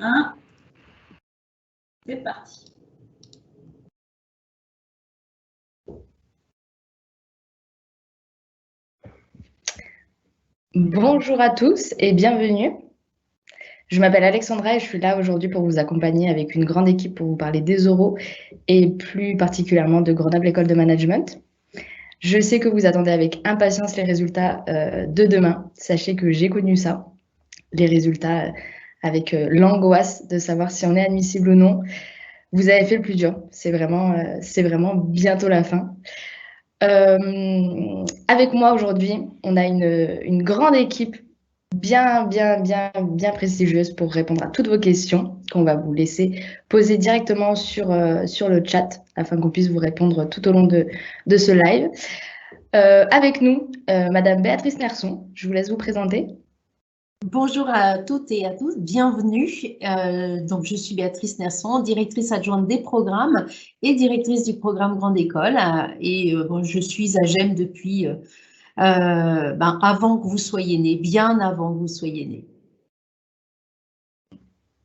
1. C'est parti. Bonjour à tous et bienvenue. Je m'appelle Alexandra et je suis là aujourd'hui pour vous accompagner avec une grande équipe pour vous parler des oraux et plus particulièrement de Grenoble École de Management. Je sais que vous attendez avec impatience les résultats de demain. Sachez que j'ai connu ça, les résultats avec l'angoisse de savoir si on est admissible ou non. Vous avez fait le plus dur, c'est vraiment bientôt la fin. Avec moi aujourd'hui, on a une grande équipe bien prestigieuse pour répondre à toutes vos questions qu'on va vous laisser poser directement sur le chat afin qu'on puisse vous répondre tout au long de ce live. Avec nous, Madame Béatrice Nerson, je vous laisse vous présenter. Bonjour à toutes et à tous, bienvenue. Donc, je suis Béatrice Nerson, directrice adjointe des programmes et directrice du programme Grande École. Je suis à GEM depuis avant que vous soyez nés, bien avant que vous soyez nés.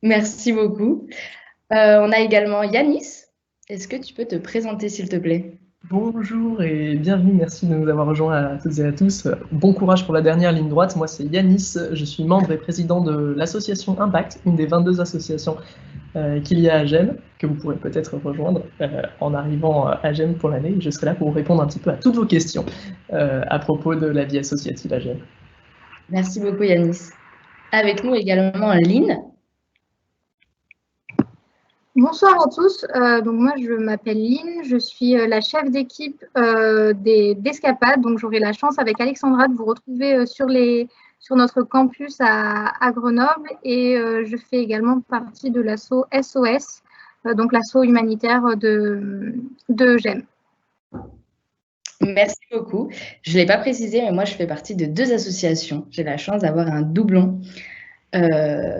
Merci beaucoup. On a également Yanis. Est-ce que tu peux te présenter, s'il te plaît ? Bonjour et bienvenue, merci de nous avoir rejoints à toutes et à tous. Bon courage pour la dernière ligne droite. Moi, c'est Yanis, je suis membre et président de l'association Impact, une des 22 associations qu'il y a à GEM, que vous pourrez peut-être rejoindre en arrivant à GEM pour l'année. Je serai là pour vous répondre un petit peu à toutes vos questions à propos de la vie associative à GEM. Merci beaucoup, Yanis. Avec nous également Lynn. Bonsoir à tous, donc moi je m'appelle Lynn, je suis la chef d'équipe d'Escapade, donc j'aurai la chance avec Alexandra de vous retrouver sur notre campus à Grenoble et je fais également partie de l'asso SOS, donc l'asso humanitaire de GEM. Merci beaucoup. Je ne l'ai pas précisé, mais moi je fais partie de 2 associations. J'ai la chance d'avoir un doublon.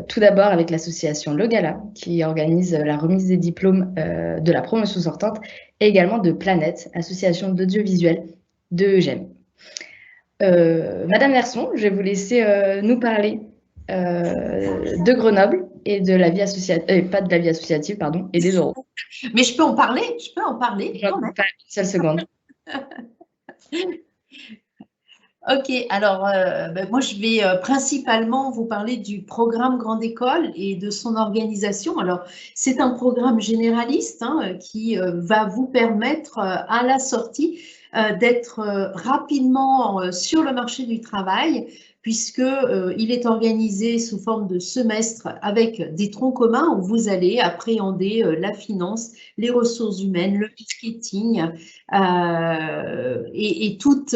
Tout d'abord avec l'association Le Gala qui organise la remise des diplômes de la promotion sortante et également de Planète, association d'audiovisuel de GEM. Madame Nerson, je vais vous laisser nous parler de Grenoble et de la vie associative, pas de la vie associative, pardon, et des oraux. Mais je peux en parler quand même. Pas une seule seconde. Ok, alors moi je vais principalement vous parler du programme Grande École et de son organisation. Alors c'est un programme généraliste qui va vous permettre à la sortie d'être rapidement sur le marché du travail, puisque il est organisé sous forme de semestre avec des troncs communs où vous allez appréhender la finance, les ressources humaines, le marketing et tous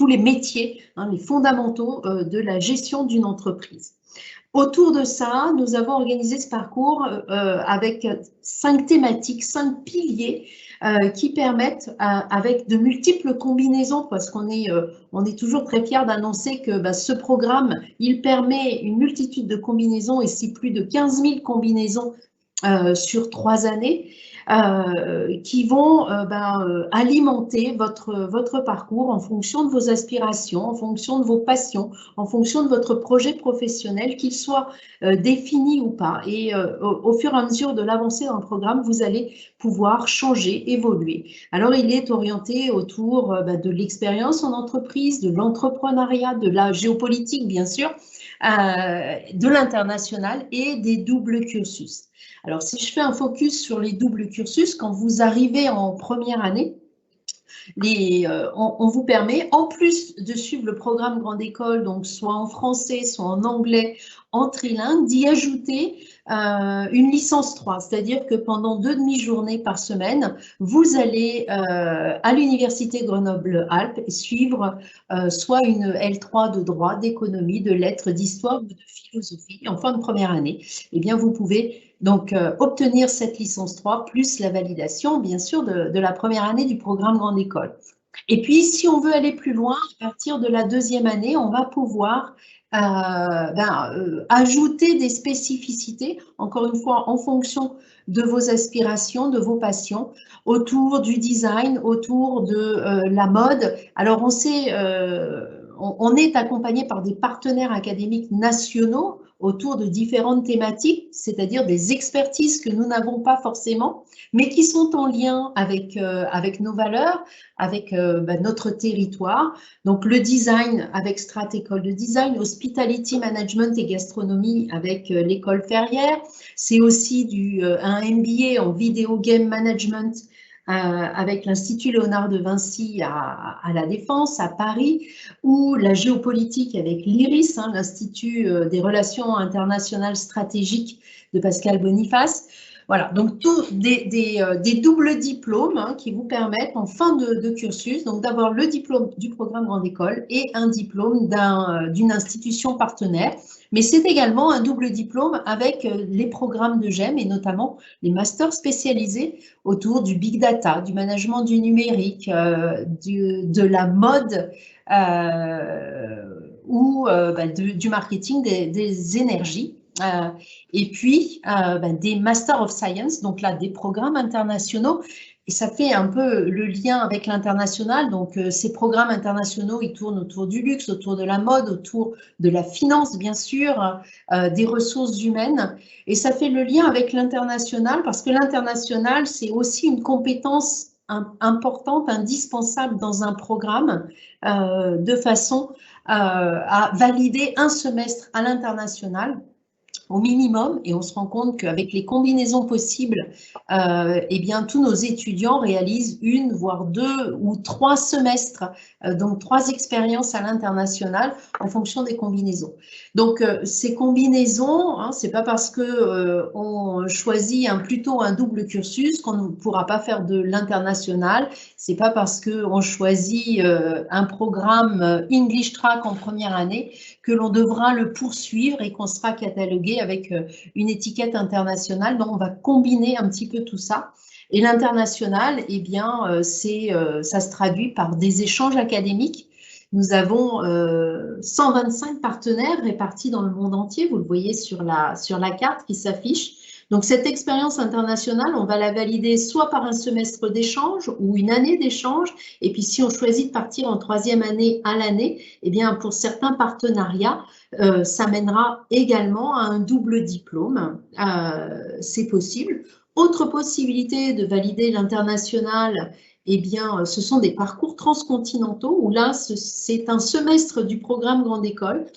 les métiers, les fondamentaux de la gestion d'une entreprise. Autour de ça, nous avons organisé ce parcours avec 5 thématiques, 5 piliers qui permettent, avec de multiples combinaisons, parce qu'on est toujours très fiers d'annoncer que ce programme, il permet une multitude de combinaisons, ici plus de 15 000 combinaisons sur 3 années, qui vont alimenter votre parcours en fonction de vos aspirations, en fonction de vos passions, en fonction de votre projet professionnel, qu'il soit défini ou pas. Et au fur et à mesure de l'avancée dans le programme, vous allez pouvoir changer, évoluer. Alors, il est orienté autour de l'expérience en entreprise, de l'entrepreneuriat, de la géopolitique, bien sûr, de l'international et des doubles cursus. Alors, si je fais un focus sur les doubles cursus, quand vous arrivez en première année, on vous permet, en plus de suivre le programme Grande École, donc soit en français, soit en anglais, en trilingue, d'y ajouter une licence 3, c'est-à-dire que pendant 2 demi-journées par semaine, vous allez à l'université Grenoble-Alpes suivre soit une L3 de droit, d'économie, de lettres, d'histoire ou de philosophie. En fin de première année, eh bien, vous pouvez donc obtenir cette licence 3 plus la validation, bien sûr, de la première année du programme Grande École. Et puis, si on veut aller plus loin, à partir de la 2e année, on va pouvoir ajouter des spécificités, encore une fois, en fonction de vos aspirations, de vos passions, autour du design, autour de la mode. Alors, on sait, on est accompagné par des partenaires académiques nationaux autour de différentes thématiques, c'est-à-dire des expertises que nous n'avons pas forcément, mais qui sont en lien avec nos valeurs, avec notre territoire. Donc le design avec Strat École de Design, Hospitality Management et Gastronomie avec l'école Ferrière. C'est aussi un MBA en Video Game Management avec l'Institut Léonard de Vinci à La Défense, à Paris, ou la géopolitique avec l'IRIS, l'Institut des relations internationales stratégiques de Pascal Boniface. Voilà, donc des doubles diplômes qui vous permettent en fin de cursus donc d'avoir le diplôme du programme Grande École et un diplôme d'une institution partenaire. Mais c'est également un double diplôme avec les programmes de GEM et notamment les masters spécialisés autour du big data, du management du numérique, de la mode ou du marketing des énergies. Et puis des Masters of Science, donc là des programmes internationaux, et ça fait un peu le lien avec l'international. Donc ces programmes internationaux, ils tournent autour du luxe, autour de la mode, autour de la finance bien sûr, des ressources humaines, et ça fait le lien avec l'international parce que l'international c'est aussi une compétence importante, indispensable dans un programme, de façon à valider un semestre à l'international au minimum, et on se rend compte qu'avec les combinaisons possibles, eh bien, tous nos étudiants réalisent 1, voire 2 ou 3 semestres, donc 3 expériences à l'international en fonction des combinaisons. Donc, ces combinaisons, c'est pas parce que on choisit plutôt un double cursus qu'on ne pourra pas faire de l'international. C'est pas parce qu'on choisit un programme English Track en première année que l'on devra le poursuivre et qu'on sera catalogué avec une étiquette internationale. Donc, on va combiner un petit peu tout ça. Et l'international, eh bien, ça se traduit par des échanges académiques. Nous avons 125 partenaires répartis dans le monde entier. Vous le voyez sur la carte qui s'affiche. Donc, cette expérience internationale, on va la valider soit par un semestre d'échange ou une année d'échange. Et puis, si on choisit de partir en 3e année à l'année, eh bien, pour certains partenariats, ça mènera également à un double diplôme. C'est possible. Autre possibilité de valider l'international, eh bien, ce sont des parcours transcontinentaux où là, c'est un semestre du programme Grande École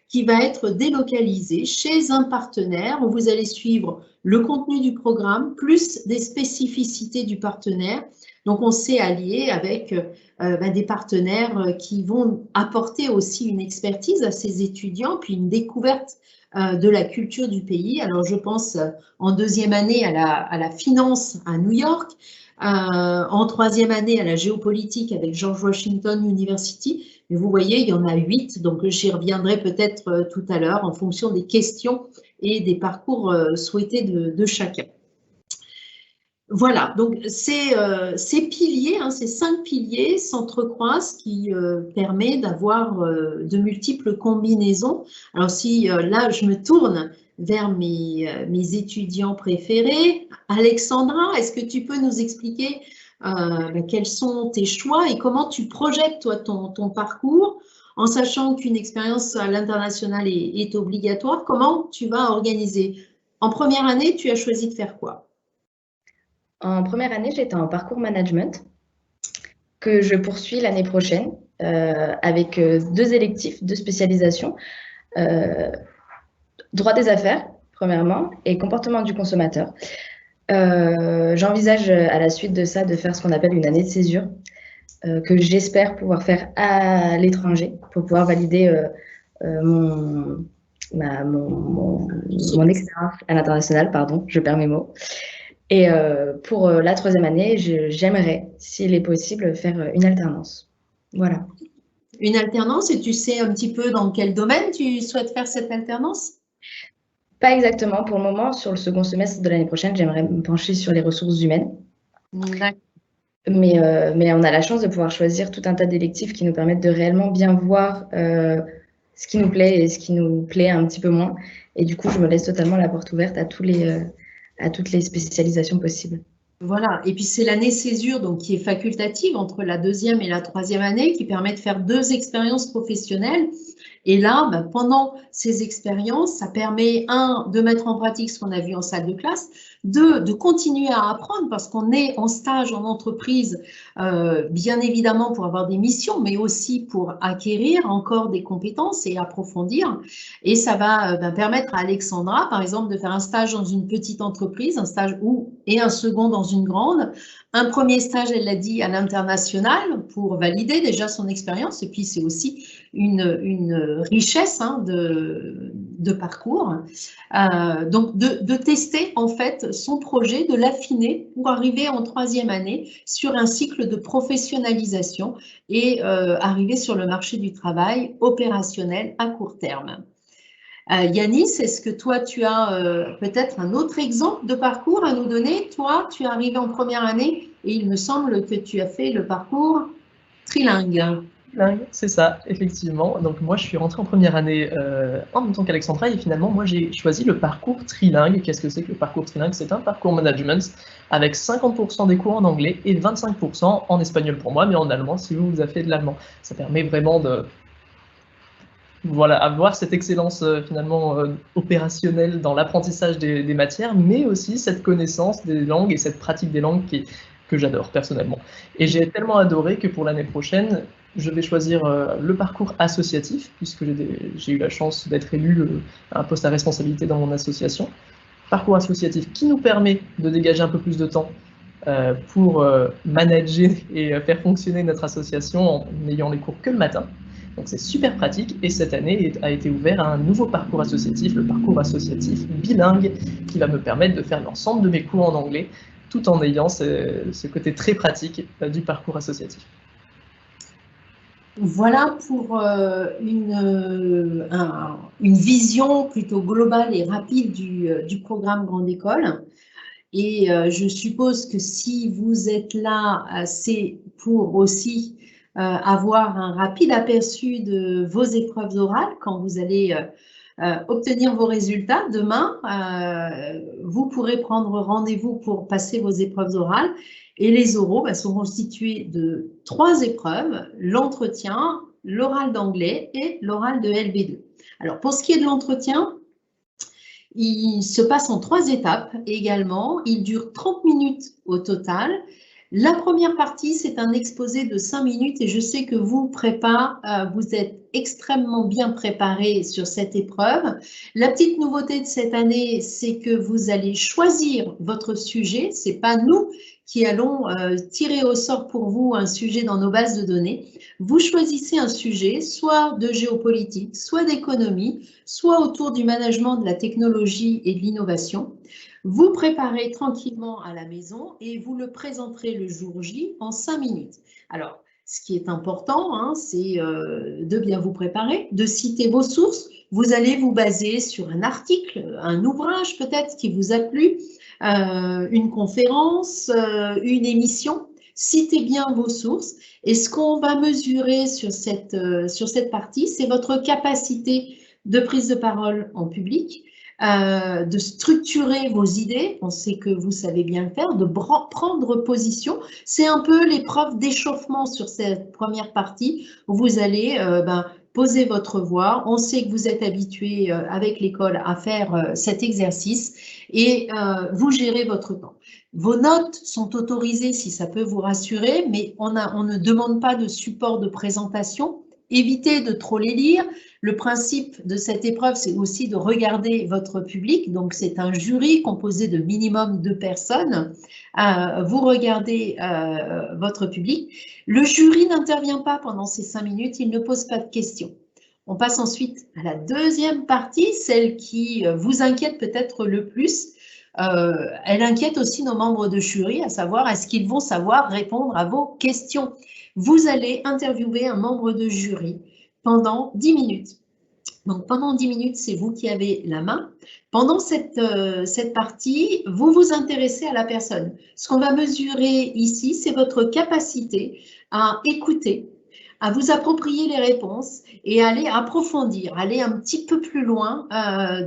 qui va être délocalisé chez un partenaire où vous allez suivre le contenu du programme plus des spécificités du partenaire. Donc, on s'est allié avec des partenaires qui vont apporter aussi une expertise à ces étudiants, puis une découverte de la culture du pays. Alors, je pense en 2e année à la finance à New York, en 3e année à la géopolitique avec George Washington University. Mais vous voyez, il y en a 8, donc j'y reviendrai peut-être tout à l'heure en fonction des questions et des parcours souhaités de chacun. Voilà, donc ces piliers, ces 5 piliers s'entrecroisent, qui permet d'avoir de multiples combinaisons. Alors si là, je me tourne vers mes étudiants préférés. Alexandra, est-ce que tu peux nous expliquer quels sont tes choix et comment tu projettes toi ton parcours, en sachant qu'une expérience à l'international est obligatoire? Comment tu vas organiser? En première année, tu as choisi de faire quoi? En première année, j'étais en parcours management que je poursuis l'année prochaine avec 2 électifs, 2 spécialisations. Droit des affaires, premièrement, et comportement du consommateur. J'envisage à la suite de ça de faire ce qu'on appelle une année de césure, que j'espère pouvoir faire à l'étranger pour pouvoir valider mon expérience à l'international, pardon, je perds mes mots. Et pour la 3e année, j'aimerais, s'il est possible, faire une alternance. Voilà. Une alternance, et tu sais un petit peu dans quel domaine tu souhaites faire cette alternance? Pas exactement. Pour le moment, sur le second semestre de l'année prochaine, j'aimerais me pencher sur les ressources humaines. D'accord. Mais on a la chance de pouvoir choisir tout un tas d'électifs qui nous permettent de réellement bien voir ce qui nous plaît et ce qui nous plaît un petit peu moins. Et du coup, je me laisse totalement la porte ouverte à toutes les spécialisations possibles. Voilà, et puis c'est l'année césure donc, qui est facultative entre la 2e et la 3e année qui permet de faire 2 expériences professionnelles. Et là, pendant ces expériences, ça permet, de mettre en pratique ce qu'on a vu en salle de classe, de continuer à apprendre parce qu'on est en stage en entreprise, bien évidemment pour avoir des missions, mais aussi pour acquérir encore des compétences et approfondir. Et ça va permettre à Alexandra, par exemple, de faire un stage dans une petite entreprise, un stage et un second dans une grande. Un premier stage, elle l'a dit, à l'international pour valider déjà son expérience. Et puis, c'est aussi une richesse de parcours. Donc, de tester en fait son projet, de l'affiner pour arriver en 3e année sur un cycle de professionnalisation et arriver sur le marché du travail opérationnel à court terme. Yanis, est-ce que toi, tu as peut-être un autre exemple de parcours à nous donner? Toi, tu es arrivé en première année et il me semble que tu as fait le parcours trilingue. C'est ça, effectivement. Donc moi, je suis rentrée en première année en même temps qu'Alexandra et finalement, moi, j'ai choisi le parcours trilingue. Qu'est-ce que c'est que le parcours trilingue? C'est un parcours management avec 50% des cours en anglais et 25% en espagnol pour moi, mais en allemand si vous avez fait de l'allemand. Ça permet vraiment de avoir cette excellence finalement opérationnelle dans l'apprentissage des matières, mais aussi cette connaissance des langues et cette pratique des langues que j'adore personnellement. Et j'ai tellement adoré que pour l'année prochaine, je vais choisir le parcours associatif, puisque j'ai eu la chance d'être élu à un poste à responsabilité dans mon association. Parcours associatif qui nous permet de dégager un peu plus de temps pour manager et faire fonctionner notre association en n'ayant les cours que le matin. Donc c'est super pratique et cette année a été ouvert à un nouveau parcours associatif, le parcours associatif bilingue, qui va me permettre de faire l'ensemble de mes cours en anglais tout en ayant ce côté très pratique du parcours associatif. Voilà pour une vision plutôt globale et rapide du programme Grande École. Et je suppose que si vous êtes là, c'est pour aussi avoir un rapide aperçu de vos épreuves orales quand vous allez obtenir vos résultats. Demain, vous pourrez prendre rendez-vous pour passer vos épreuves orales. Et les oraux sont constitués de 3 épreuves, l'entretien, l'oral d'anglais et l'oral de LB2. Alors, pour ce qui est de l'entretien, il se passe en 3 étapes également. Il dure 30 minutes au total. La première partie, c'est un exposé de 5 minutes et je sais que vous êtes extrêmement bien préparés sur cette épreuve. La petite nouveauté de cette année, c'est que vous allez choisir votre sujet. Ce n'est pas nous qui allons tirer au sort pour vous un sujet dans nos bases de données. Vous choisissez un sujet, soit de géopolitique, soit d'économie, soit autour du management de la technologie et de l'innovation. Vous préparez tranquillement à la maison et vous le présenterez le jour J en 5 minutes. Alors, ce qui est important, c'est de bien vous préparer, de citer vos sources. Vous allez vous baser sur un article, un ouvrage peut-être qui vous a plu, une conférence, une émission. Citez bien vos sources. Et ce qu'on va mesurer sur cette partie, c'est votre capacité de prise de parole en public, de structurer vos idées, on sait que vous savez bien le faire, de prendre position. C'est un peu l'épreuve d'échauffement sur cette première partie où vous allez poser votre voix. On sait que vous êtes habitué avec l'école à faire cet exercice et vous gérez votre temps. Vos notes sont autorisées si ça peut vous rassurer, mais on ne demande pas de support de présentation. Évitez de trop les lire. Le principe de cette épreuve, c'est aussi de regarder votre public. Donc, c'est un jury composé de minimum 2 personnes. Vous regardez votre public. Le jury n'intervient pas pendant ces 5 minutes. Il ne pose pas de questions. On passe ensuite à la deuxième partie, celle qui vous inquiète peut-être le plus. Elle inquiète aussi nos membres de jury, à savoir est-ce qu'ils vont savoir répondre à vos questions. Vous allez interviewer un membre de jury pendant 10 minutes. Donc, pendant 10 minutes, c'est vous qui avez la main. Pendant cette partie, vous vous intéressez à la personne. Ce qu'on va mesurer ici, c'est votre capacité à écouter, à vous approprier les réponses et aller approfondir, aller un petit peu plus loin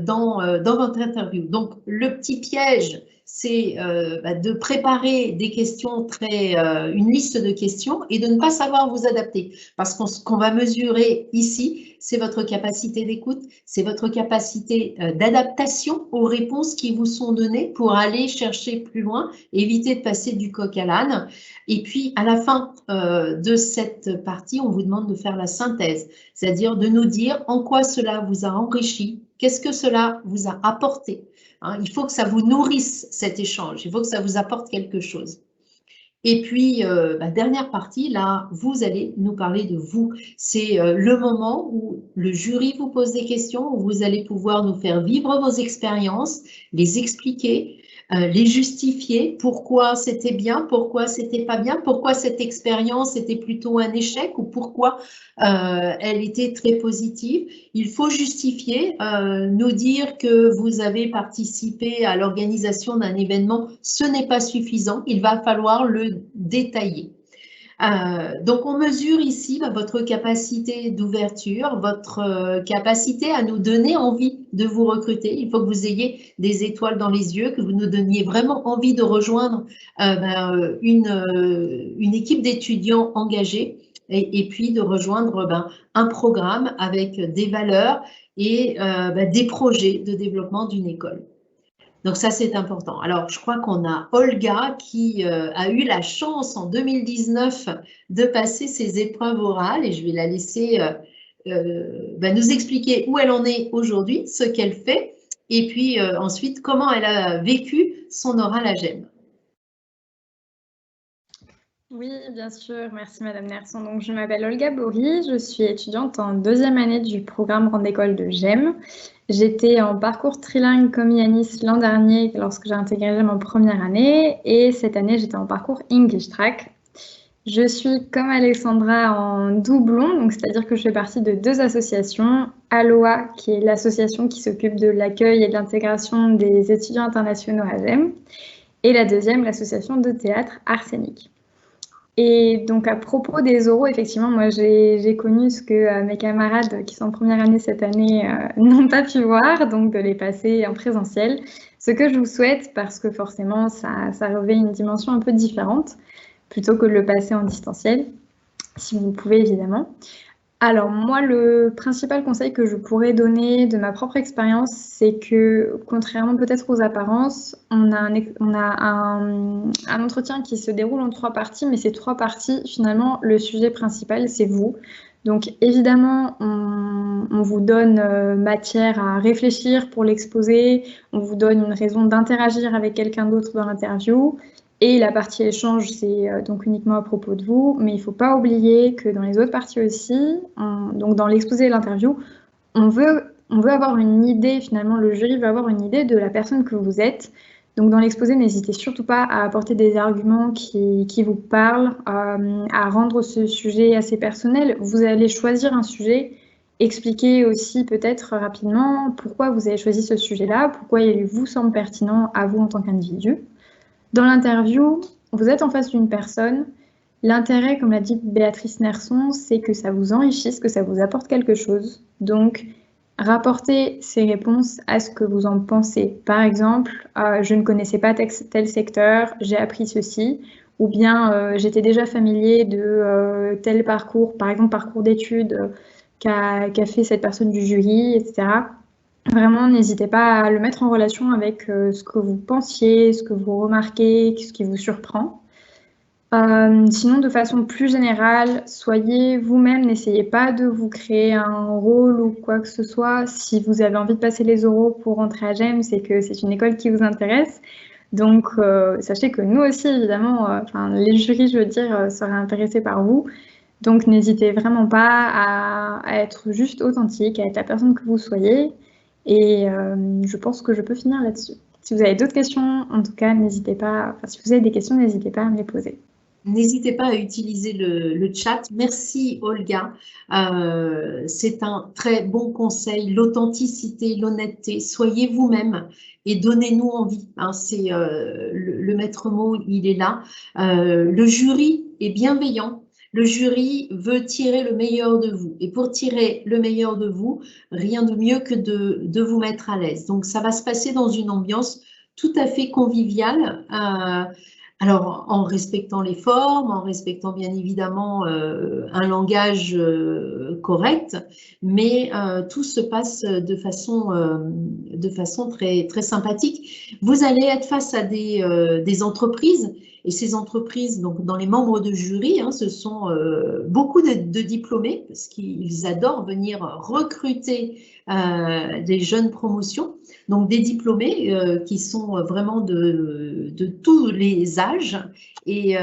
dans votre interview. Donc, le petit piège, c'est de préparer des questions une liste de questions et de ne pas savoir vous adapter. Parce que ce qu'on va mesurer ici, c'est votre capacité d'écoute, c'est votre capacité d'adaptation aux réponses qui vous sont données pour aller chercher plus loin, éviter de passer du coq à l'âne. Et puis, à la fin de cette partie, on vous demande de faire la synthèse, c'est-à-dire de nous dire en quoi cela vous a enrichi, qu'est-ce que cela vous a apporté. Hein, il faut que ça vous nourrisse cet échange, il faut que ça vous apporte quelque chose. Et puis, dernière partie, là, vous allez nous parler de vous. C'est le moment où le jury vous pose des questions, où vous allez pouvoir nous faire vivre vos expériences, les expliquer, les justifier, pourquoi c'était bien, pourquoi c'était pas bien, pourquoi cette expérience était plutôt un échec ou pourquoi elle était très positive. Il faut justifier, nous dire que vous avez participé à l'organisation d'un événement, ce n'est pas suffisant, il va falloir le détailler. Donc, on mesure ici votre capacité d'ouverture, votre capacité à nous donner envie de vous recruter. Il faut que vous ayez des étoiles dans les yeux, que vous nous donniez vraiment envie de rejoindre une équipe d'étudiants engagés et puis de rejoindre un programme avec des valeurs et des projets de développement d'une école. Donc ça, c'est important. Alors, je crois qu'on a Olga qui a eu la chance en 2019 de passer ses épreuves orales et je vais la laisser nous expliquer où elle en est aujourd'hui, ce qu'elle fait et puis ensuite comment elle a vécu son oral à GEM. Oui, bien sûr. Merci, Madame Nerson. Donc, je m'appelle Olga Bory. Je suis étudiante en 2e année du programme Grande École de GEM. J'étais en parcours trilingue comme Yanis l'an dernier lorsque j'ai intégré GEM en première année. Et cette année, j'étais en parcours English Track. Je suis comme Alexandra en doublon, donc c'est-à-dire que je fais partie de 2 associations. ALOA, qui est l'association qui s'occupe de l'accueil et de l'intégration des étudiants internationaux à GEM. Et la deuxième, l'association de théâtre Arsenic. Et donc, à propos des oraux, effectivement, moi, j'ai connu ce que mes camarades qui sont en première année cette année n'ont pas pu voir, donc de les passer en présentiel. Ce que je vous souhaite, parce que forcément, ça revêt une dimension un peu différente, plutôt que de le passer en distanciel, si vous pouvez, évidemment. Alors, moi, le principal conseil que je pourrais donner de ma propre expérience, c'est que, contrairement peut-être aux apparences, on a un entretien qui se déroule en 3 parties, mais ces 3 parties, finalement, le sujet principal, c'est vous. Donc, évidemment, on vous donne matière à réfléchir pour l'exposer, on vous donne une raison d'interagir avec quelqu'un d'autre dans l'interview. Et la partie échange, c'est donc uniquement à propos de vous, mais il ne faut pas oublier que dans les autres parties aussi, donc dans l'exposé et l'interview, on veut avoir une idée, finalement, le jury veut avoir une idée de la personne que vous êtes. Donc dans l'exposé, n'hésitez surtout pas à apporter des arguments qui vous parlent, à rendre ce sujet assez personnel. Vous allez choisir un sujet, expliquer aussi peut-être rapidement pourquoi vous avez choisi ce sujet-là, pourquoi il vous semble pertinent à vous en tant qu'individu. Dans l'interview, vous êtes en face d'une personne. L'intérêt, comme l'a dit Béatrice Nerson, c'est que ça vous enrichisse, que ça vous apporte quelque chose. Donc, rapportez ces réponses à ce que vous en pensez. Par exemple, je ne connaissais pas tel secteur, j'ai appris ceci. Ou bien, j'étais déjà familier de tel parcours, par exemple, parcours d'études qu'a fait cette personne du jury, etc. Vraiment, n'hésitez pas à le mettre en relation avec ce que vous pensiez, ce que vous remarquez, ce qui vous surprend. Sinon, de façon plus générale, soyez vous-même, n'essayez pas de vous créer un rôle ou quoi que ce soit. Si vous avez envie de passer les oraux pour rentrer à GEM, c'est que c'est une école qui vous intéresse. Donc, sachez que nous aussi, évidemment, les jurys, je veux dire, seraient intéressés par vous. Donc, n'hésitez vraiment pas à être juste authentique, à être la personne que vous soyez. Et je pense que je peux finir là-dessus. Si vous avez d'autres questions, en tout cas, n'hésitez pas. Enfin, si vous avez des questions, n'hésitez pas à me les poser. N'hésitez pas à utiliser le chat. Merci Olga. C'est un très bon conseil. L'authenticité, l'honnêteté. Soyez vous-même et donnez-nous envie. Hein, c'est le maître mot, il est là. Le jury est bienveillant. Le jury veut tirer le meilleur de vous. Et pour tirer le meilleur de vous, rien de mieux que de vous mettre à l'aise. Donc, ça va se passer dans une ambiance tout à fait convivial. Alors, en respectant les formes, en respectant bien évidemment un langage correct, mais tout se passe de façon très, très sympathique. Vous allez être face à des entreprises, et ces entreprises, donc dans les membres de jury, hein, ce sont beaucoup de diplômés, parce qu'ils adorent venir recruter des jeunes promotions. Donc des diplômés qui sont vraiment de tous les âges et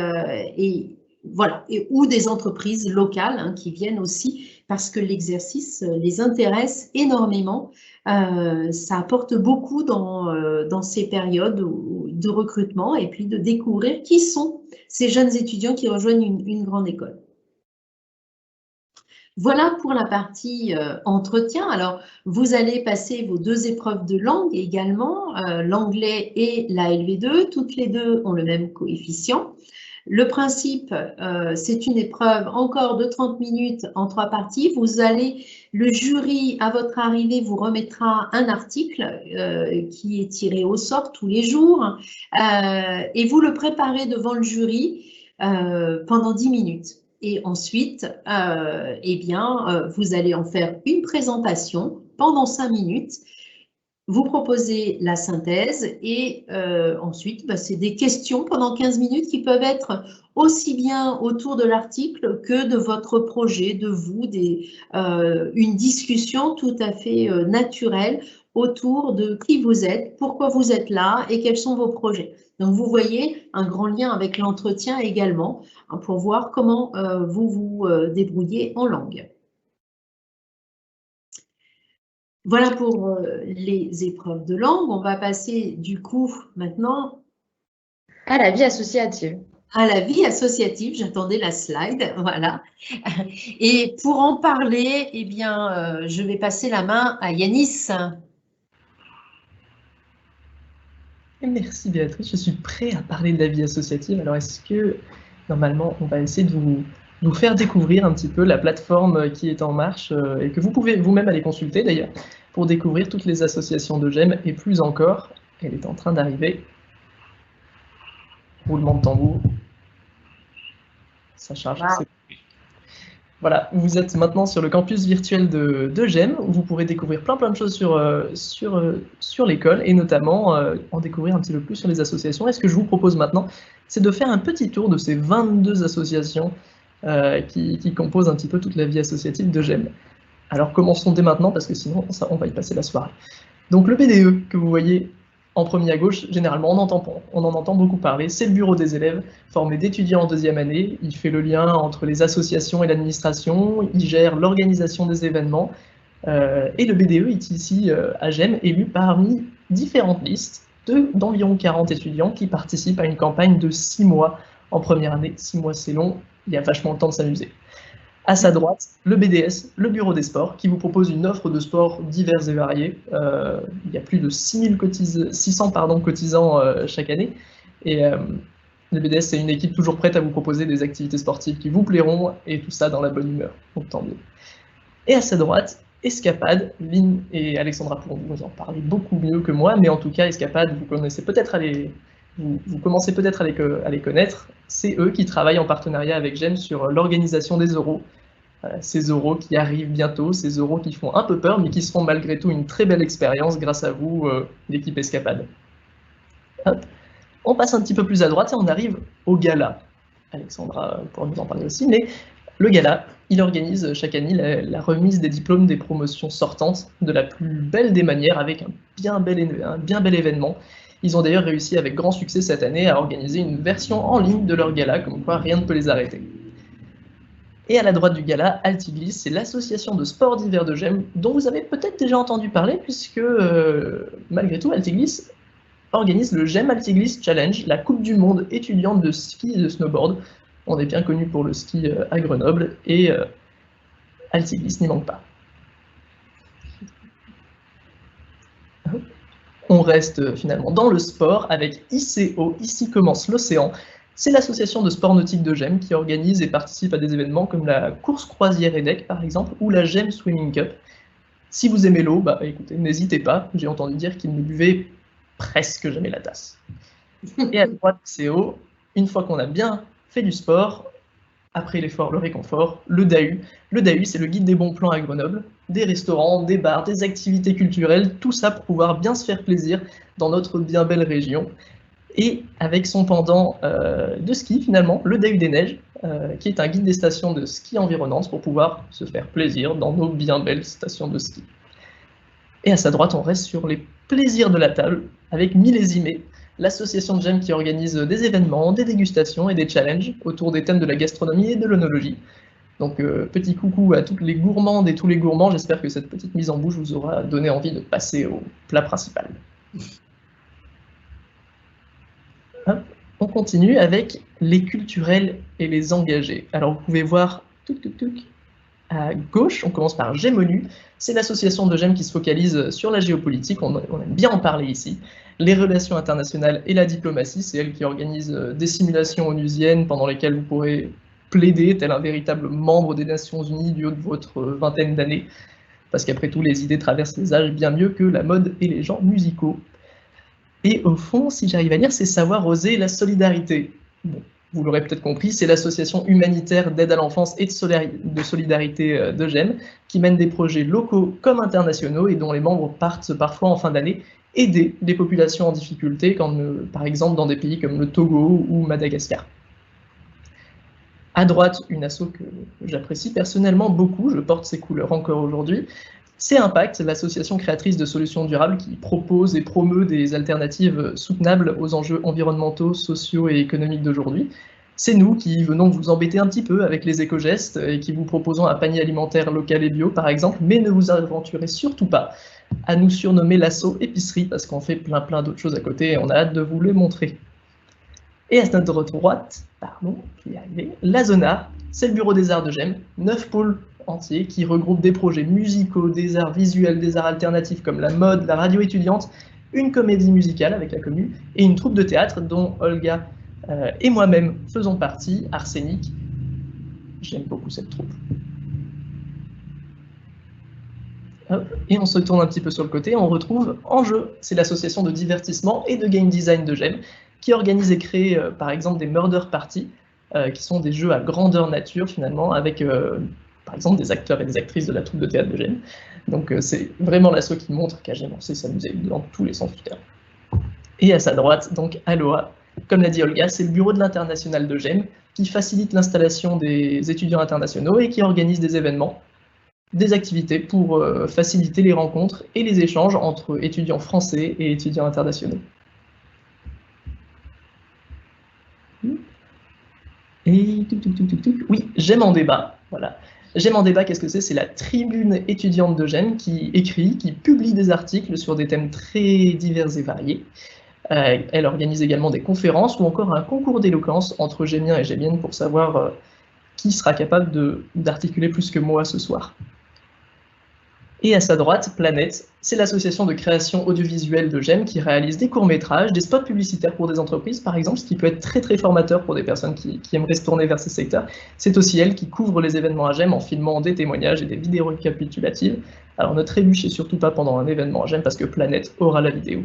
voilà, ou des entreprises locales hein, qui viennent aussi parce que l'exercice les intéresse énormément. Ça apporte beaucoup dans ces périodes de recrutement et puis de découvrir qui sont ces jeunes étudiants qui rejoignent une grande école. Voilà pour la partie entretien. Alors, vous allez passer vos 2 épreuves de langue également, l'anglais et la LV2. Toutes les deux ont le même coefficient. Le principe, c'est une épreuve encore de 30 minutes en 3 parties. Le jury, à votre arrivée, vous remettra un article qui est tiré au sort tous les jours et vous le préparez devant le jury pendant 10 minutes. Et ensuite, vous allez en faire une présentation pendant 5 minutes. Vous proposez la synthèse et ensuite, c'est des questions pendant 15 minutes qui peuvent être aussi bien autour de l'article que de votre projet, de vous, une discussion tout à fait naturelle autour de qui vous êtes, pourquoi vous êtes là et quels sont vos projets. Donc, vous voyez un grand lien avec l'entretien également hein, pour voir comment vous vous débrouillez en langue. Voilà pour les épreuves de langue. On va passer du coup maintenant à la vie associative. À la vie associative, j'attendais la slide, voilà. Et pour en parler, eh bien, je vais passer la main à Yanis. Merci Béatrice, je suis prêt à parler de la vie associative. Alors est-ce que, normalement, on va essayer de vous faire découvrir un petit peu la plateforme qui est en marche et que vous pouvez vous-même aller consulter d'ailleurs pour découvrir toutes les associations de GEM et plus encore, elle est en train d'arriver. Roulement de tambour. Ça charge. Wow. Voilà, vous êtes maintenant sur le campus virtuel de GEM, où vous pourrez découvrir plein de choses sur l'école, et notamment en découvrir un petit peu plus sur les associations. Et ce que je vous propose maintenant, c'est de faire un petit tour de ces 22 associations qui composent un petit peu toute la vie associative de GEM. Alors commençons dès maintenant, parce que sinon, on va y passer la soirée. Donc le BDE, que vous voyez en premier à gauche, généralement, on en entend beaucoup parler. C'est le bureau des élèves formé d'étudiants en 2e année. Il fait le lien entre les associations et l'administration. Il gère l'organisation des événements. Et le BDE est ici à GEM, élu parmi différentes listes d'environ 40 étudiants qui participent à une campagne de 6 mois en première année. 6 mois, c'est long. Il y a vachement le temps de s'amuser. À sa droite, le BDS, le bureau des sports, qui vous propose une offre de sports divers et variés. Il y a plus de 600 cotisants chaque année. Et le BDS, c'est une équipe toujours prête à vous proposer des activités sportives qui vous plairont, et tout ça dans la bonne humeur. Donc tant mieux. Et à sa droite, Escapade. Lynn et Alexandra pourront vous en parler beaucoup mieux que moi, mais en tout cas, Escapade, vous commencez peut-être à les connaître. C'est eux qui travaillent en partenariat avec GEM sur l'organisation des euros. Ces euros qui arrivent bientôt, ces euros qui font un peu peur, mais qui seront malgré tout une très belle expérience grâce à vous, l'équipe Escapade. Hop. On passe un petit peu plus à droite et on arrive au gala. Alexandra pourra nous en parler aussi, mais le gala, il organise chaque année la remise des diplômes des promotions sortantes de la plus belle des manières avec un bien bel événement. Ils ont d'ailleurs réussi avec grand succès cette année à organiser une version en ligne de leur gala, comme quoi rien ne peut les arrêter. Et à la droite du gala, Altiglis, c'est l'association de sport d'hiver de GEM, dont vous avez peut-être déjà entendu parler, puisque malgré tout, Altiglis organise le GEM Altiglis Challenge, la Coupe du Monde étudiante de ski et de snowboard. On est bien connu pour le ski à Grenoble, et Altiglis n'y manque pas. On reste finalement dans le sport avec ICO, Ici commence l'océan. C'est l'association de sport nautique de GEM qui organise et participe à des événements comme la course croisière EDEC par exemple, ou la GEM Swimming Cup. Si vous aimez l'eau, écoutez, n'hésitez pas. J'ai entendu dire qu'ils ne buvaient presque jamais la tasse. Et à droite, CO, une fois qu'on a bien fait du sport, après l'effort, le réconfort, le DAU. Le DAU, c'est le guide des bons plans à Grenoble, des restaurants, des bars, des activités culturelles, tout ça pour pouvoir bien se faire plaisir dans notre bien belle région. Et avec son pendant de ski, finalement, le DAU des Neiges, qui est un guide des stations de ski environnantes pour pouvoir se faire plaisir dans nos bien belles stations de ski. Et à sa droite, on reste sur les plaisirs de la table, avec Millésimé, l'association de GEM qui organise des événements, des dégustations et des challenges autour des thèmes de la gastronomie et de l'œnologie. Donc petit coucou à toutes les gourmandes et tous les gourmands, j'espère que cette petite mise en bouche vous aura donné envie de passer au plat principal. Hop, on continue avec les culturels et les engagés. Alors vous pouvez voir à gauche, on commence par GEMONU, c'est l'association de GEM qui se focalise sur la géopolitique, on aime bien en parler ici, les relations internationales et la diplomatie, c'est elle qui organise des simulations onusiennes pendant lesquelles vous pourrez plaider tel un véritable membre des Nations Unies du haut de votre vingtaine d'années, parce qu'après tout, les idées traversent les âges bien mieux que la mode et les genres musicaux. Et au fond, si j'arrive à lire, c'est savoir oser la solidarité. Bon, vous l'aurez peut-être compris, c'est l'association humanitaire d'aide à l'enfance et de solidarité de GEM, qui mène des projets locaux comme internationaux et dont les membres partent parfois en fin d'année aider les populations en difficulté, comme par exemple dans des pays comme le Togo ou Madagascar. À droite, une asso que j'apprécie personnellement beaucoup, je porte ses couleurs encore aujourd'hui, c'est Impact, l'association créatrice de solutions durables qui propose et promeut des alternatives soutenables aux enjeux environnementaux, sociaux et économiques d'aujourd'hui. C'est nous qui venons vous embêter un petit peu avec les éco-gestes et qui vous proposons un panier alimentaire local et bio par exemple, mais ne vous aventurez surtout pas à nous surnommer l'asso épicerie parce qu'on fait plein d'autres choses à côté et on a hâte de vous les montrer. Et à notre droite, pardon, je vais y arriver, la Zona, c'est le bureau des arts de GEM, 9 pôles entiers qui regroupent des projets musicaux, des arts visuels, des arts alternatifs comme la mode, la radio étudiante, une comédie musicale avec la Commu et une troupe de théâtre dont Olga et moi-même faisons partie, Arsenic. J'aime beaucoup cette troupe. Hop, et on se tourne un petit peu sur le côté, on retrouve Enjeu, c'est l'association de divertissement et de game design de GEM, qui organise et crée par exemple des murder parties, qui sont des jeux à grandeur nature finalement, avec par exemple des acteurs et des actrices de la troupe de théâtre de GEM. Donc c'est vraiment l'asso qui montre qu'à GEM on sait s'amuser dans tous les sens du terme. Et à sa droite, donc Aloha, comme l'a dit Olga, c'est le bureau de l'international de GEM, qui facilite l'installation des étudiants internationaux et qui organise des événements, des activités pour faciliter les rencontres et les échanges entre étudiants français et étudiants internationaux. Et oui, GEM en débat, voilà. GEM en débat, qu'est-ce que c'est? C'est la tribune étudiante de GEM qui écrit, qui publie des articles sur des thèmes très divers et variés. Elle organise également des conférences ou encore un concours d'éloquence entre gémiens et gémiennes pour savoir qui sera capable d'articuler plus que moi ce soir. Et à sa droite, Planète, c'est l'association de création audiovisuelle de GEM qui réalise des courts-métrages, des spots publicitaires pour des entreprises, par exemple, ce qui peut être très formateur pour des personnes qui aimeraient se tourner vers ces secteurs. C'est aussi elle qui couvre les événements à GEM en filmant des témoignages et des vidéos récapitulatives. Alors ne trébuchez surtout pas pendant un événement à GEM parce que Planète aura la vidéo.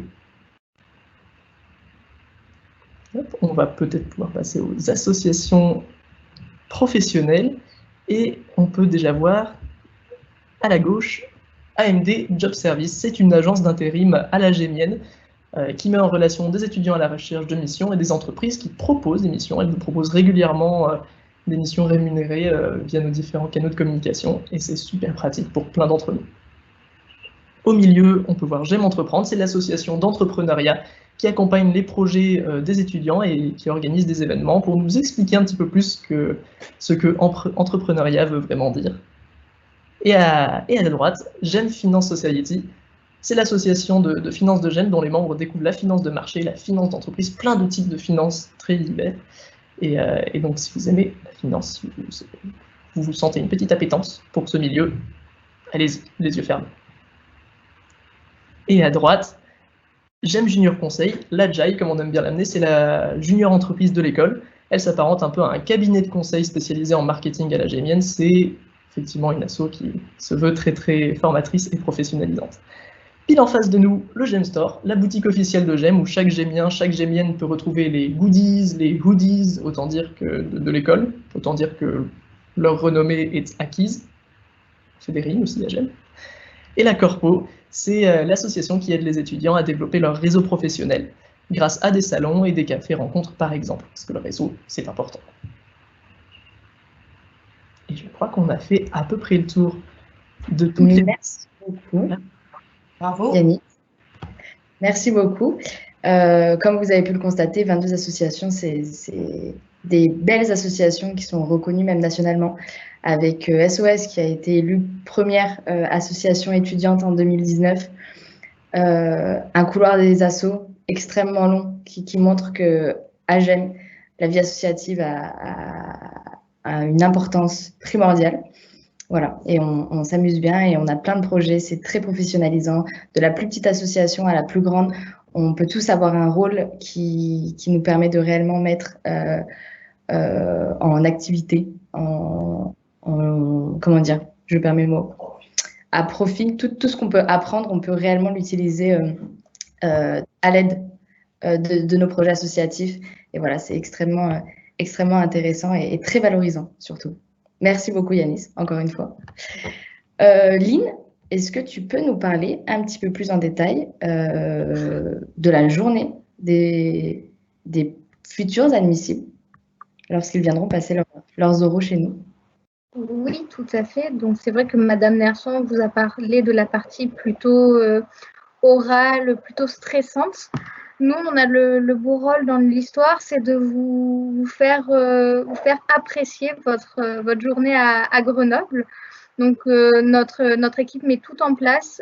Hop, on va peut-être pouvoir passer aux associations professionnelles et on peut déjà voir à la gauche AMD Job Service, c'est une agence d'intérim à la gémienne qui met en relation des étudiants à la recherche de missions et des entreprises qui proposent des missions. Elle nous propose régulièrement des missions rémunérées via nos différents canaux de communication et c'est super pratique pour plein d'entre nous. Au milieu, on peut voir GEM Entreprendre, c'est l'association d'entrepreneuriat qui accompagne les projets des étudiants et qui organise des événements pour nous expliquer un petit peu plus ce que entrepreneuriat veut vraiment dire. Et à la droite, GEM Finance Society, c'est l'association de finance de GEM dont les membres découvrent la finance de marché, la finance d'entreprise, plein de types de finances très divers. Et donc si vous aimez la finance, vous sentez une petite appétence pour ce milieu, allez-y, les yeux fermés. Et à droite, GEM Junior Conseil, l'Agile, comme on aime bien l'amener, c'est la junior entreprise de l'école. Elle s'apparente un peu à un cabinet de conseil spécialisé en marketing à la gémienne. C'est effectivement une asso qui se veut très formatrice et professionnalisante. Pile en face de nous, le Gem Store, la boutique officielle de Gem, où chaque Gemien, chaque Gemienne peut retrouver les goodies, les hoodies, autant dire que de l'école, autant dire que leur renommée est acquise. C'est des rimes aussi à Gem. Et la Corpo, c'est l'association qui aide les étudiants à développer leur réseau professionnel, grâce à des salons et des cafés-rencontres par exemple, parce que le réseau, c'est important. Et je crois qu'on a fait à peu près le tour de toutes les... Merci beaucoup. Bravo. Yannick. Merci beaucoup. Comme vous avez pu le constater, 22 associations, c'est des belles associations qui sont reconnues même nationalement, avec SOS qui a été élue première association étudiante en 2019, un couloir des assos extrêmement long qui montre qu'à Gem, la vie associative a une importance primordiale. Voilà, et on s'amuse bien et on a plein de projets, c'est très professionnalisant, de la plus petite association à la plus grande. On peut tous avoir un rôle qui nous permet de réellement mettre en activité, comment dire, je perds mes mots, à profit. Tout ce qu'on peut apprendre, on peut réellement l'utiliser à l'aide de nos projets associatifs. Et voilà, c'est extrêmement intéressant et très valorisant surtout. Merci beaucoup Yanis, encore une fois. Lynn, est-ce que tu peux nous parler un petit peu plus en détail de la journée des futurs admissibles lorsqu'ils viendront passer leurs oraux chez nous? Oui, tout à fait. Donc c'est vrai que Madame Nerson vous a parlé de la partie plutôt orale, plutôt stressante. Nous, on a le beau rôle dans l'histoire, c'est de vous faire apprécier votre journée à Grenoble. Donc, notre équipe met tout en place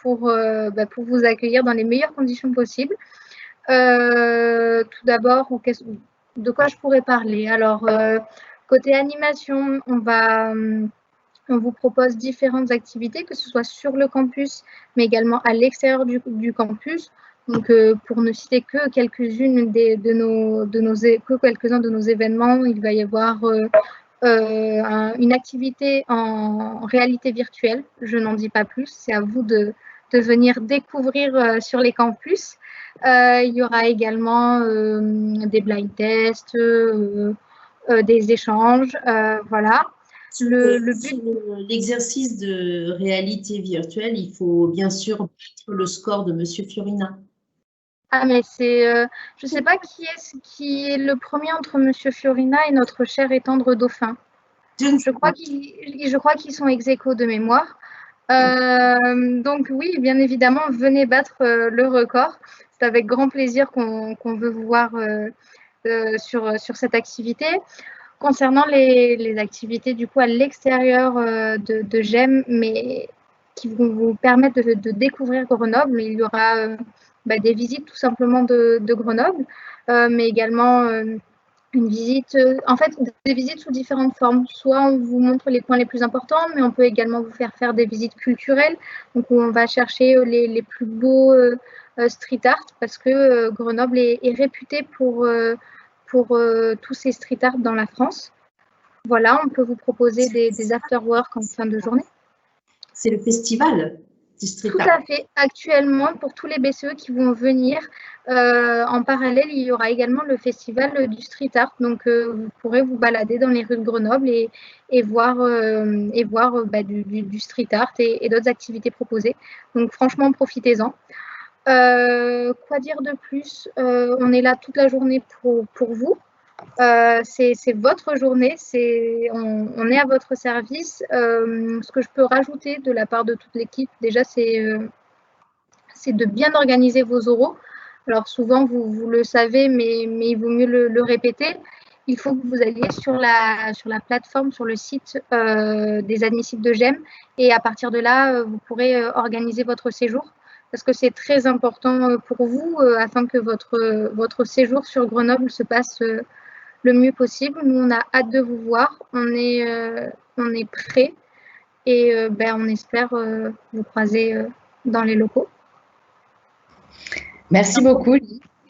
pour vous accueillir dans les meilleures conditions possibles. Tout d'abord, de quoi je pourrais parler? Alors, côté animation, on vous propose différentes activités, que ce soit sur le campus, mais également à l'extérieur du campus. Donc, pour ne citer que quelques-uns de nos événements, il va y avoir une activité en réalité virtuelle. Je n'en dis pas plus, c'est à vous de venir découvrir sur les campus. Il y aura également des blind tests, des échanges, voilà. L'exercice de réalité virtuelle, il faut bien sûr battre le score de Monsieur Fiorina. Ah, mais je ne sais pas qui est le premier entre Monsieur Fiorina et notre cher et tendre dauphin. Je crois qu'ils sont ex aequo de mémoire. Donc oui, bien évidemment, venez battre le record. C'est avec grand plaisir qu'on veut vous voir sur cette activité. Concernant les activités du coup à l'extérieur de GEM, mais qui vont vous permettre de découvrir Grenoble, il y aura des visites tout simplement de Grenoble, mais également une visite, en fait des visites sous différentes formes. Soit on vous montre les points les plus importants, mais on peut également vous faire des visites culturelles, donc où on va chercher les plus beaux street art, parce que Grenoble est réputé pour tous ces street art dans la France. Voilà, on peut vous proposer des after-work en fin de journée. C'est le festival du street art. Tout à fait. Actuellement, pour tous les BCE qui vont venir, en parallèle, il y aura également le festival du street art. Donc, vous pourrez vous balader dans les rues de Grenoble et voir du street art et d'autres activités proposées. Donc, franchement, profitez-en. Quoi dire de plus? On est là toute la journée pour vous. C'est votre journée, on est à votre service. Ce que je peux rajouter de la part de toute l'équipe, déjà, c'est de bien organiser vos oraux. Alors souvent, vous le savez, mais il vaut mieux le répéter. Il faut que vous alliez sur la plateforme, sur le site des admissibles de GEM, et à partir de là, vous pourrez organiser votre séjour, parce que c'est très important pour vous, afin que votre séjour sur Grenoble se passe le mieux possible. Nous, on a hâte de vous voir, on est prêts, et on espère vous croiser dans les locaux. Merci beaucoup.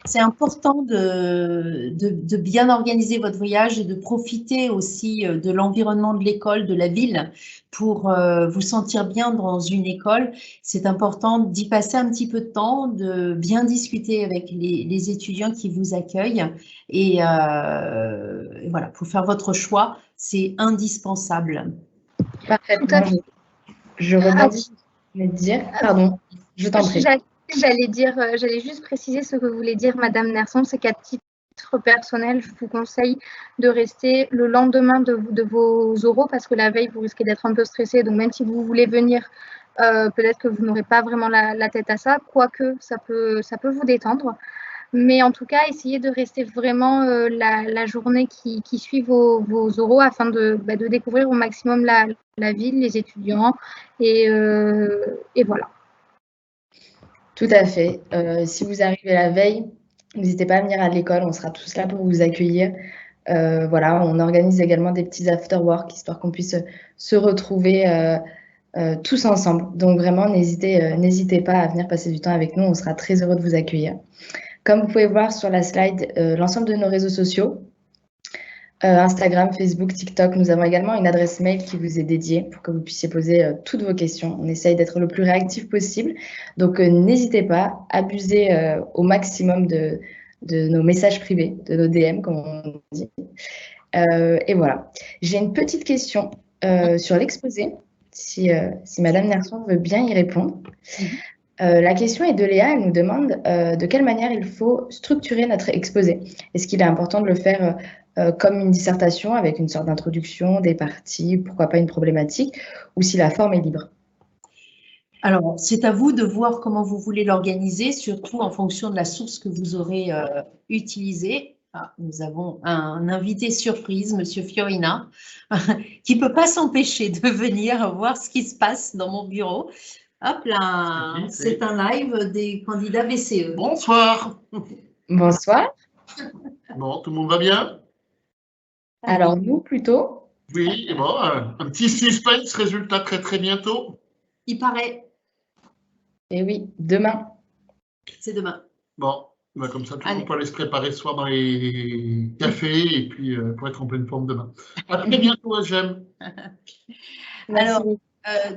c'est important de bien organiser votre voyage et de profiter aussi de l'environnement de l'école, de la ville, pour vous sentir bien dans une école. C'est important d'y passer un petit peu de temps, de bien discuter avec les étudiants qui vous accueillent. Et voilà, pour faire votre choix, c'est indispensable. Parfaitement. Je rebondis. Je vais dire, pardon, je t'en prie. J'allais juste préciser ce que voulait dire Madame Nerson, c'est qu'à titre personnel, je vous conseille de rester le lendemain de vos oraux parce que la veille, vous risquez d'être un peu stressé. Donc, même si vous voulez venir, peut-être que vous n'aurez pas vraiment la tête à ça, quoique ça peut vous détendre. Mais en tout cas, essayez de rester vraiment la journée qui suit vos oraux afin de découvrir au maximum la ville, les étudiants et voilà. Tout à fait. Si vous arrivez la veille, n'hésitez pas à venir à l'école, on sera tous là pour vous accueillir. Voilà, on organise également des petits after-work, histoire qu'on puisse se retrouver tous ensemble. Donc vraiment, n'hésitez pas à venir passer du temps avec nous, on sera très heureux de vous accueillir. Comme vous pouvez voir sur la slide, l'ensemble de nos réseaux sociaux, Instagram, Facebook, TikTok, nous avons également une adresse mail qui vous est dédiée pour que vous puissiez poser toutes vos questions. On essaye d'être le plus réactif possible, donc n'hésitez pas, abusez au maximum de nos messages privés, de nos DM, comme on dit. Et voilà. J'ai une petite question sur l'exposé, si Madame Nerson veut bien y répondre. La question est de Léa, elle nous demande de quelle manière il faut structurer notre exposé. Est-ce qu'il est important de le faire comme une dissertation avec une sorte d'introduction, des parties, pourquoi pas une problématique, ou si la forme est libre? Alors, c'est à vous de voir comment vous voulez l'organiser, surtout en fonction de la source que vous aurez utilisée. Ah, nous avons un invité surprise, Monsieur Fiorina, qui ne peut pas s'empêcher de venir voir ce qui se passe dans mon bureau. Hop là, c'est un live des candidats BCE. Bonsoir. Bonsoir. Bon, tout le monde va bien? Alors, nous, plutôt. Oui, et bon, un petit suspense, résultat très très bientôt. Il paraît. Et oui, demain. C'est demain. Bon, bah comme ça, tout le monde peut aller se préparer ce soir dans les cafés et puis pour être en pleine forme demain. À très bientôt, j'aime. Alors,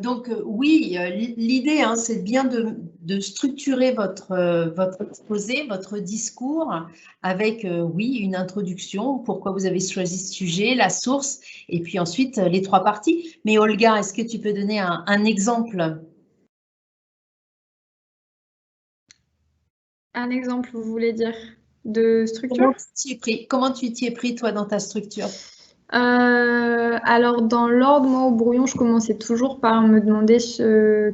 donc oui, l'idée, hein, c'est bien de structurer votre exposé, votre discours avec, oui, une introduction, pourquoi vous avez choisi ce sujet, la source, et puis ensuite les trois parties. Mais Olga, est-ce que tu peux donner un exemple? Un exemple, vous voulez dire, de structure? Comment tu t'y es pris, toi, dans ta structure? Alors, dans l'ordre, moi, au brouillon, je commençais toujours par me demander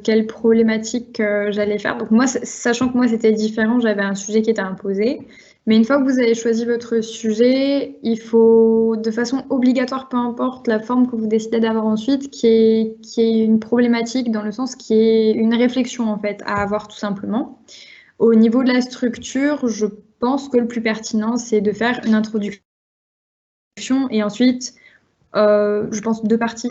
quelle problématique j'allais faire. Donc, moi, sachant que moi, c'était différent, j'avais un sujet qui était imposé. Mais une fois que vous avez choisi votre sujet, il faut, de façon obligatoire, peu importe la forme que vous décidez d'avoir ensuite, qu'il y ait une problématique dans le sens qui est une réflexion, en fait, à avoir tout simplement. Au niveau de la structure, je pense que le plus pertinent, c'est de faire une introduction et ensuite, je pense 2 parties.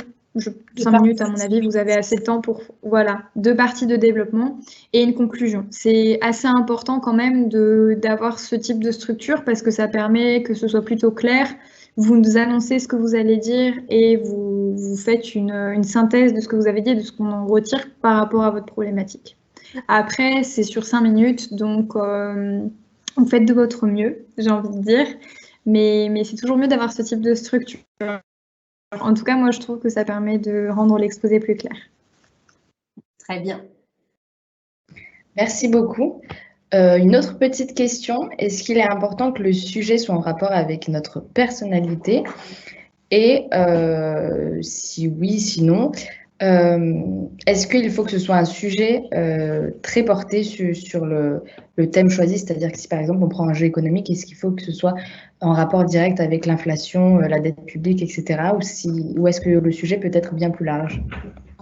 5 minutes, à mon avis, vous avez assez de temps pour, voilà, 2 parties de développement et une conclusion. C'est assez important quand même d'avoir ce type de structure parce que ça permet que ce soit plutôt clair. Vous nous annoncez ce que vous allez dire et vous faites une synthèse de ce que vous avez dit et de ce qu'on en retire par rapport à votre problématique. Après, c'est sur 5 minutes, donc vous faites de votre mieux, j'ai envie de dire. Mais c'est toujours mieux d'avoir ce type de structure. En tout cas, moi, je trouve que ça permet de rendre l'exposé plus clair. Très bien. Merci beaucoup. Une autre petite question, est-ce qu'il est important que le sujet soit en rapport avec notre personnalité? Et si oui, sinon, est-ce qu'il faut que ce soit un sujet très porté sur le thème choisi? C'est-à-dire que si par exemple on prend un jeu économique, est-ce qu'il faut que ce soit en rapport direct avec l'inflation, la dette publique, etc. Ou est-ce que le sujet peut être bien plus large?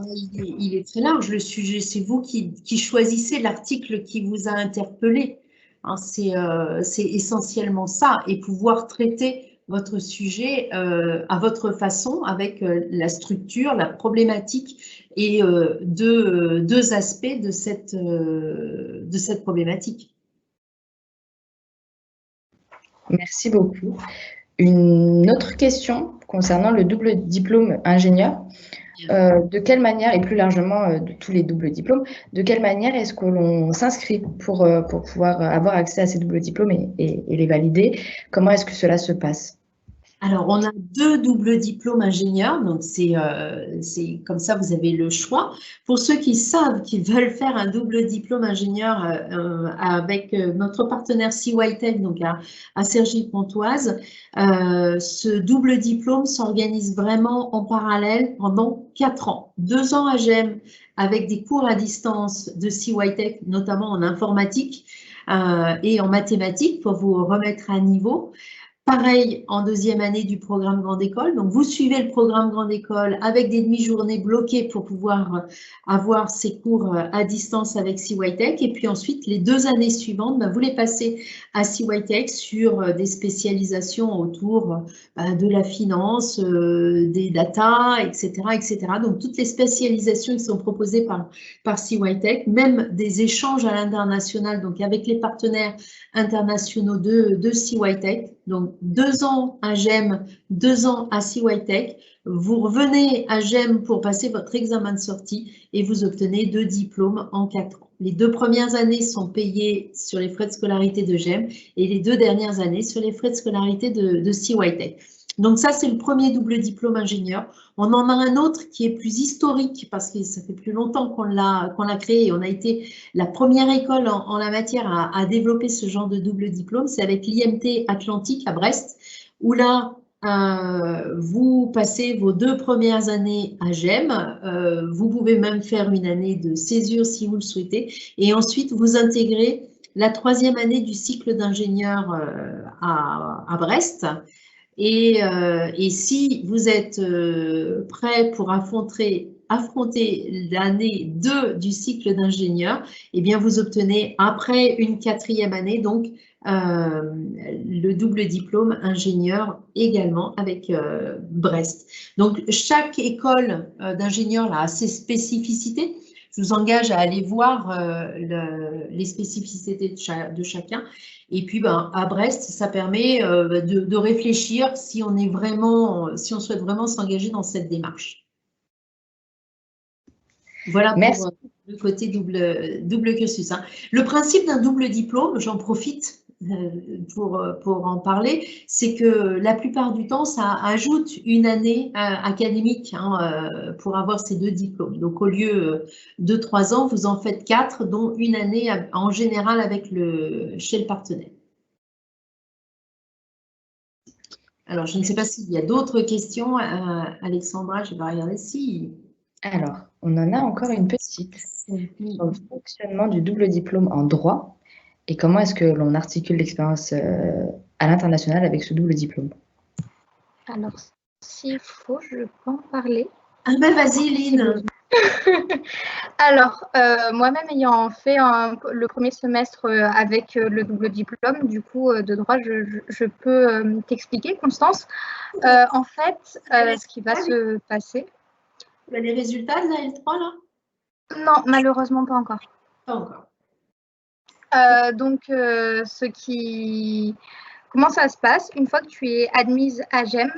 Il est très large le sujet, c'est vous qui choisissez l'article qui vous a interpellé. Hein, c'est essentiellement ça, et pouvoir traiter votre sujet à votre façon, avec la structure, la problématique et deux aspects de cette problématique. Merci beaucoup. Une autre question concernant le double diplôme ingénieur. De quelle manière, et plus largement de tous les doubles diplômes, de quelle manière est-ce que l'on s'inscrit pour pouvoir avoir accès à ces doubles diplômes et les valider? Comment est-ce que cela se passe? Alors, on a 2 doubles diplômes ingénieurs, donc c'est comme ça, vous avez le choix. Pour ceux qui savent qu'ils veulent faire un double diplôme ingénieur avec notre partenaire CYTech, donc à Cergy-Pontoise, ce double diplôme s'organise vraiment en parallèle pendant 4 ans. 2 ans à GEM avec des cours à distance de CYTech, notamment en informatique et en mathématiques pour vous remettre à niveau. Pareil en deuxième année du programme Grande École. Donc, vous suivez le programme Grande École avec des demi-journées bloquées pour pouvoir avoir ces cours à distance avec CYTech. Et puis ensuite, les 2 années suivantes, vous les passez à CYTech sur des spécialisations autour de la finance, des data, etc., etc. Donc, toutes les spécialisations qui sont proposées par CYTech, même des échanges à l'international, donc avec les partenaires internationaux de CYTech. Donc, 2 ans à GEM, 2 ans à CYTech. Vous revenez à GEM pour passer votre examen de sortie et vous obtenez 2 diplômes en 4 ans. Les 2 premières années sont payées sur les frais de scolarité de GEM et les 2 dernières années sur les frais de scolarité de CYTech. Donc ça, c'est le premier double diplôme ingénieur. On en a un autre qui est plus historique parce que ça fait plus longtemps qu'on l'a créé et on a été la première école en la matière à développer ce genre de double diplôme. C'est avec l'IMT Atlantique à Brest, où là, vous passez vos 2 premières années à GEM. Vous pouvez même faire une année de césure si vous le souhaitez. Et ensuite, vous intégrez la 3e année du cycle d'ingénieur à Brest. Et si vous êtes prêt pour affronter l'année 2 du cycle d'ingénieur, eh bien, vous obtenez après une 4e année, donc le double diplôme ingénieur également avec Brest. Donc, chaque école d'ingénieur a ses spécificités. Je vous engage à aller voir les spécificités de chacun. Et puis, à Brest, ça permet de réfléchir si on souhaite vraiment s'engager dans cette démarche. Voilà pour le côté double cursus. Le principe d'un double diplôme, j'en profite pour en parler, c'est que la plupart du temps, ça ajoute une année académique pour avoir ces 2 diplômes. Donc, au lieu de 3 ans, vous en faites 4, dont une année en général chez le partenaire. Alors, je ne sais pas s'il y a d'autres questions. Alexandra, je vais regarder si… Alors, on en a encore une petite sur le fonctionnement du double diplôme en droit et comment est-ce que l'on articule l'expérience à l'international avec ce double diplôme. Alors, s'il faut, je peux en parler. Ah ben, vas-y, Lynn. Alors, moi-même ayant fait le premier semestre avec le double diplôme, du coup, de droit, je peux t'expliquer, Constance. En fait, ce qui va se passer… Tu as les résultats de la L3, là? Non, malheureusement, pas encore. Pas encore. Donc, comment ça se passe? Une fois que tu es admise à GEM,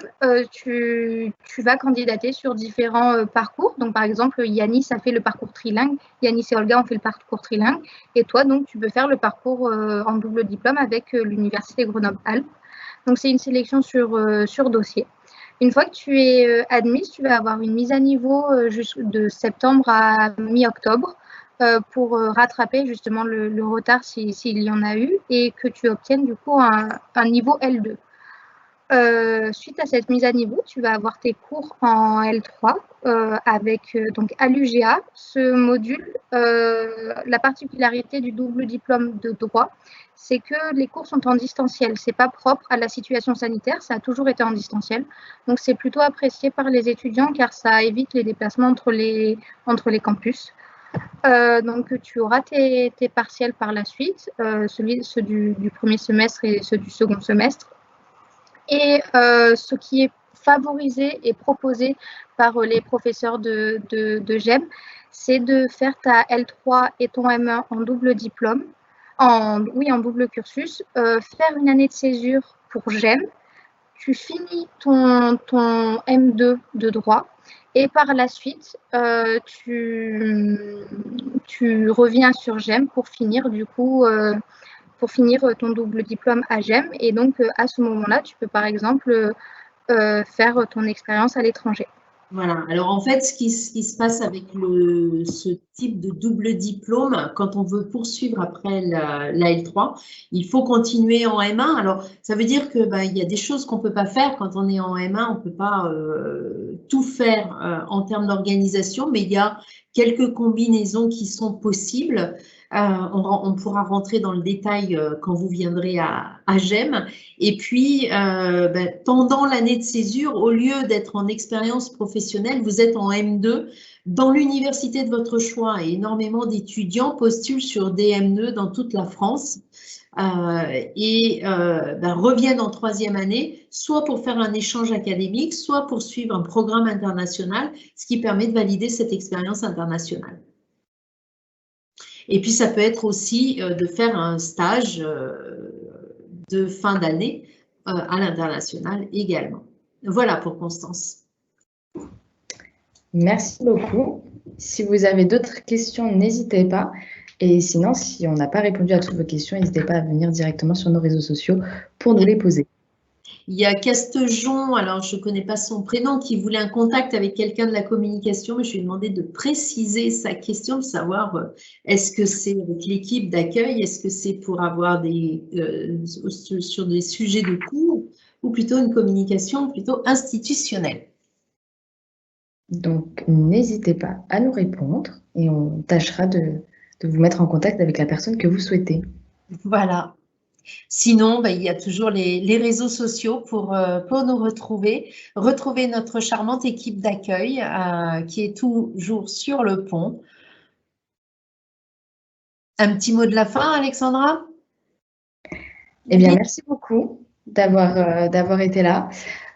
tu vas candidater sur différents parcours. Donc, par exemple, Yanis a fait le parcours trilingue. Yanis et Olga ont fait le parcours trilingue. Et toi, donc, tu peux faire le parcours en double diplôme avec l'Université Grenoble-Alpes. Donc, c'est une sélection sur dossier. Une fois que tu es admise, tu vas avoir une mise à niveau de septembre à mi-octobre. Pour rattraper justement le retard s'il y en a eu et que tu obtiennes du coup un niveau L2. Suite à cette mise à niveau, tu vas avoir tes cours en L3 avec donc à l'UGA. Ce module, la particularité du double diplôme de droit, c'est que les cours sont en distanciel. C'est pas propre à la situation sanitaire, ça a toujours été en distanciel. Donc c'est plutôt apprécié par les étudiants car ça évite les déplacements entre les campus. Donc, tu auras tes partiels par la suite, ceux du premier semestre et ceux du second semestre. Et ce qui est favorisé et proposé par les professeurs de GEM, c'est de faire ta L3 et ton M1 en double diplôme. Oui, en double cursus, faire une année de césure pour GEM, tu finis ton M2 de droit et par la suite, tu reviens sur GEM pour finir du coup, ton double diplôme à GEM. Et donc, à ce moment-là, tu peux par exemple faire ton expérience à l'étranger. Voilà. Alors, en fait, ce qui se passe avec ce type de double diplôme, quand on veut poursuivre après la L3, il faut continuer en M1. Alors, ça veut dire que il y a des choses qu'on ne peut pas faire quand on est en M1. On ne peut pas tout faire en termes d'organisation, mais il y a quelques combinaisons qui sont possibles. On pourra rentrer dans le détail quand vous viendrez à GEM. Et puis, pendant l'année de césure, au lieu d'être en expérience professionnelle, vous êtes en M2 dans l'université de votre choix. Et énormément d'étudiants postulent sur des M2 dans toute la France reviennent en troisième année, soit pour faire un échange académique, soit pour suivre un programme international, ce qui permet de valider cette expérience internationale. Et puis, ça peut être aussi de faire un stage de fin d'année à l'international également. Voilà pour Constance. Merci beaucoup. Si vous avez d'autres questions, n'hésitez pas. Et sinon, si on n'a pas répondu à toutes vos questions, n'hésitez pas à venir directement sur nos réseaux sociaux pour nous les poser. Il y a Castejon, alors je ne connais pas son prénom, qui voulait un contact avec quelqu'un de la communication, mais je lui ai demandé de préciser sa question, de savoir est-ce que c'est avec l'équipe d'accueil, est-ce que c'est pour avoir sur des sujets de cours, ou plutôt une communication plutôt institutionnelle. Donc, n'hésitez pas à nous répondre et on tâchera de vous mettre en contact avec la personne que vous souhaitez. Voilà. Sinon, il y a toujours les réseaux sociaux pour nous retrouver. Retrouver notre charmante équipe d'accueil qui est toujours sur le pont. Un petit mot de la fin, Alexandra? Eh bien, merci beaucoup d'avoir été là.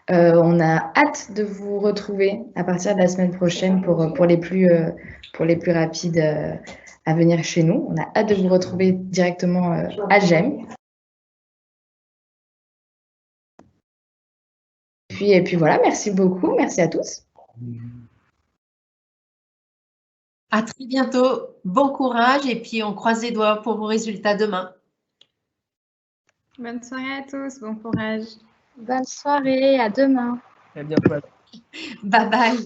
On a hâte de vous retrouver à partir de la semaine prochaine pour les plus rapides à venir chez nous. On a hâte de vous retrouver directement à GEM. Et puis voilà, merci beaucoup. Merci à tous. À très bientôt. Bon courage et puis on croise les doigts pour vos résultats demain. Bonne soirée à tous. Bon courage. Bonne soirée. À demain. À bientôt. Bye bye.